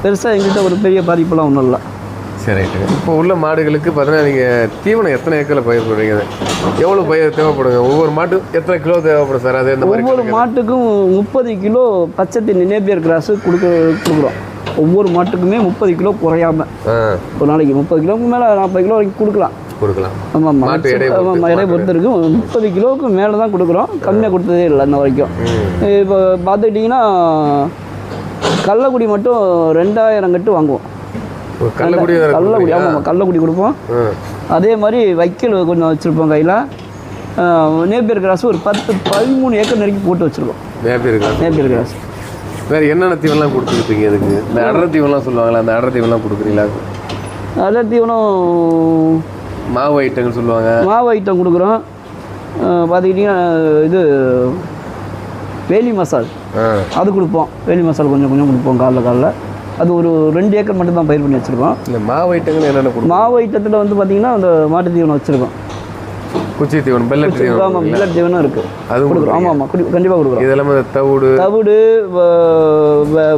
பெருசாக எங்கள்கிட்ட ஒரு பெரிய பாதிப்பெல்லாம் ஒன்றும் இல்லை. சரி. இப்போ உள்ள மாடுகளுக்கு பார்த்தீங்கன்னா நீங்கள் தீவனம் எத்தனை ஏக்கரில் பயிர் பண்ணுறீங்க? எவ்வளோ பயிர் தேவைப்படுங்க? ஒவ்வொரு மாட்டுக்கும் எத்தனை கிலோ தேவைப்படும் சார்? அது ஒவ்வொரு மாட்டுக்கும் 30 கிலோ பச்சை நேப்பியர் கிராஸ் கொடுக்குறோம். ஒவ்வொரு மாட்டுக்குமே 30 கிலோ குறையாம ஒரு நாளைக்கு 30 கிலோவுக்கு மேலே 40 கிலோ வரைக்கும் கொடுக்கலாம். ஆமாம், எடை பொறுத்து இருக்கும். 30 கிலோவுக்கு மேலே தான் கொடுக்குறோம். கம்மியாக கொடுத்ததே இல்லை இன்ன வரைக்கும். இப்போ பார்த்துக்கிட்டிங்கன்னா கள்ளக்குடி மட்டும் 2000 கட்டு வாங்குவோம். கள்ளக்குடி ஆமாம், கள்ளக்குடி கொடுப்போம். அதே மாதிரி வைக்கல் கொஞ்சம் வச்சுருப்போம் கையில். நேப்பியர் கிராஸ் ஒரு 10-13 ஏக்கர் நெருக்கி போட்டு வச்சுருக்கோம். நேப்பியர் கிராஸ் வேறு என்னென்ன தீவனம்லாம் கொடுத்துருப்பீங்க? இதுக்கு இந்த அடர் தீவனம்லாம் சொல்லுவாங்களா, அந்த அடர் தீவனம்லாம் கொடுக்குறீங்களா? அடர் தீவனம் மாவு ஐட்டங்கள் சொல்லுவாங்க. மாவு ஐட்டம் கொடுக்குறோம். பார்த்துக்கிட்டிங்கன்னா இது வேலி மசால் அது கொடுப்போம். வேலி மசால் கொஞ்சம் கொஞ்சம் கொடுப்போம் காலைல. அது ஒரு 2 ஏக்கர் மட்டும் தான் பயிர் பண்ணி வச்சுருக்கோம். இல்லை மாவு ஐட்டங்கள் என்னென்ன கொடுக்கும்? மாவு ஐட்டத்தில் வந்து பார்த்திங்கன்னா அந்த மாட்டு தீவனம் வச்சுருக்கோம். குச்சி தீவனம், பெல்லட் தீவனம். ஆமாம், பெல்லட் தீவனம் இருக்குது. அது கொடுக்குறோம். ஆமாம், கண்டிப்பாக கொடுக்குறோம். இதெல்லாம் தவிடு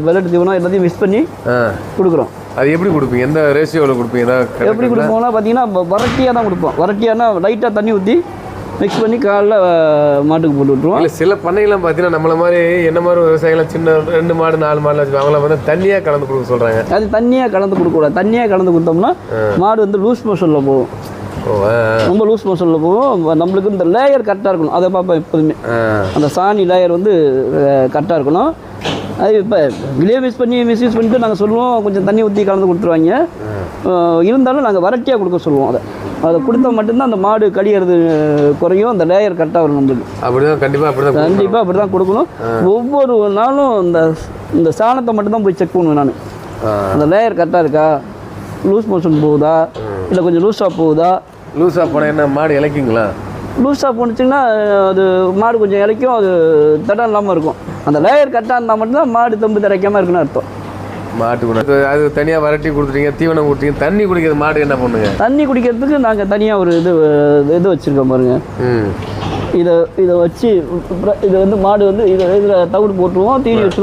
பெல்லட் தீவனம் எல்லாத்தையும் மிக்ஸ் பண்ணி கொடுக்குறோம். அது எப்படி கொடுப்பீங்க? எந்த ரேஷியோவில் கொடுப்பீங்க? எப்படி கொடுப்போம்னா பார்த்தீங்கன்னா வரட்டியாக தான் கொடுப்போம். வரட்டியானா லைட்டாக தண்ணி ஊற்றி மிக்ஸ் பண்ணி காலைல மாட்டுக்கு போட்டு விட்ருவோம். இல்லை சில பண்ணைகள்லாம் பார்த்தீங்கன்னா நம்மள மாதிரி என்ன மாதிரி விவசாயிகள்லாம் சின்ன 2 மாடு 4 மாடுலாம் வச்சுருக்காங்க. அவங்களாம் வந்து தண்ணியாக கலந்து கொடுக்க சொல்கிறாங்க. அது தண்ணியாக கலந்து கொடுக்கக்கூடாது. தண்ணியாக கலந்து கொடுத்தோம்னா மாடு வந்து லூஸ் மோஷனில் போகும். ரொம்ப லூஸ் மோஷனில் போகும். நம்மளுக்கு இந்த லேயர் கரெக்டாக இருக்கணும். அதை பார்ப்போம் எப்போதுமே. அந்த சாணி லேயர் வந்து கரெக்டாக இருக்கணும். அது இப்போ வெளியே மிஸ்யூஸ் பண்ணிட்டு நாங்கள் சொல்லுவோம் கொஞ்சம் தண்ணி ஊற்றி கலந்து கொடுத்துருவாங்க. இருந்தாலும் நாங்கள் வரட்டியாக கொடுக்க சொல்லுவோம். அதை கொடுத்தா மட்டும்தான் அந்த மாடு கழியறது குறையும். அந்த லேயர் கரெக்டாக வரும் நம்மளுக்கு. அப்படிதான் கண்டிப்பாக அப்படி தான் கொடுக்கணும். ஒவ்வொரு நாளும் இந்த சாணத்தை மட்டும்தான் போய் செக் பண்ணுவேன் நான். அந்த லேயர் கரெக்டாக இருக்கா, லூஸ் மோஷன் போகுதா, இல்லை கொஞ்சம் லூஸாக போகுதா. லூஸாக போனால் என்ன மாடு இலைக்குங்களா? லூஸாக போணுச்சிங்கன்னா அது மாடு கொஞ்சம் இலைக்கும். அது தடம் இல்லாமல் இருக்கும். அந்த லேயர் கரெக்டாக இருந்தால் மட்டும்தான் மாடு தம்பு திரைக்காமல் இருக்குன்னு அர்த்தம். மாட்டு அது தனியாக வரட்டி கொடுத்துட்டீங்க, தீவனம் கொடுத்தீங்க. தண்ணி குடிக்கிறது மாடு என்ன பண்ணுங்க? தண்ணி குடிக்கிறதுக்கு நாங்கள் தனியாக ஒரு இது வச்சுருக்கோம் பாருங்க. இதை வச்சு இதை வந்து மாடு வந்து இதில் தவிடு போட்டுருவோம், தீனி வச்சுருவோம்.